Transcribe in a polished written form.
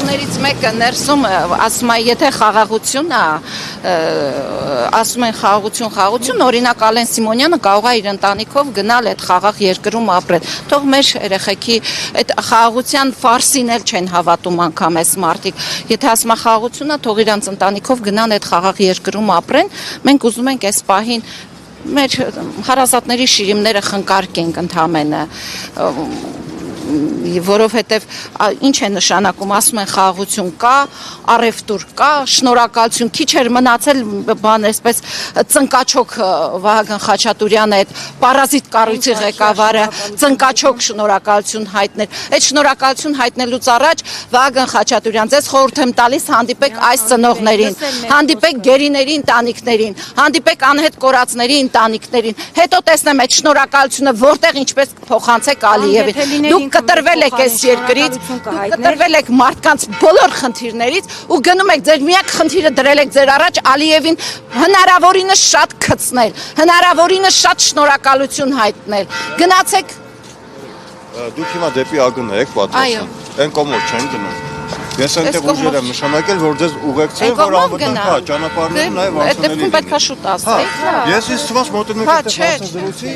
Բաններից մեկը ներսում ասում է, եթե խաղաղություն է, ասում են խաղաղություն, օրինակ Ալեն Սիմոնյանը կարող է իր ընտանիքով գնալ այդ խաղաղ երկրում ապրել։ Թող մեր երեխեքի այդ խաղաղության ֆարսին էլ չեն հավատում անգամ այս մարդիկ։ Եթե ասում է խաղաղությունն է, թող իրանց ընտանիքով գնան այդ խաղաղ երկրում ապրեն։ Մենք ուզում ենք այս պահին մեր հարազատների շիրիմները խնկարկենք ընդամենը, որովհետև ինչ է նշանակում, ասում են խաղաղություն կա, առևտուր կա, շնորհակալություն, քիչ էր մնացել բան այսպես ծնկաչոք Վահագն Խաչատուրյանը այդ պարազիտ կառույցի ղեկավարը ծնկաչոք շնորհակալություն հայտներ։ Այդ շնորհակալություն հայտնելուց առաջ Վահագն Խաչատուրյան, ձեզ խորհուրդ եմ տալիս հանդիպեք այս ծնողներին, հանդիպեք գերիների ընտանիքներին, հանդիպեք անհետ կորածների ընտանիքներին, հետո տեսնեմ այդ շնորհակալությունը որտեղ ինչպես փոխանցեք Ալիևին։ Դուք կտրվել եք այս երկրից, կտրվել եք մարդկանց բոլոր խնդիրներից ու գնում եք ձեր միակ խնդիրը դրել եք ձեր առաջ Ալիևին հնարավորինս շատ քցնել, հնարավորինս շատ շնորհակալություն հայտնել։ Գնացեք։ Դուք հիմա դեպի ակն եք պատրաստվում։ Այն կողմով չեն գնում։ Ես այնտեղ ուժեր եմ նշանակել, որ ձեզ ուղեկցեն, որ անվտանգ ճանապարհներն նաև անցնելի լինեն։ Այդ դեպքում պետք է շուտ ասեք։ Ես ինձ թվաց մոտենում եք այդտեղ հարցազրույցի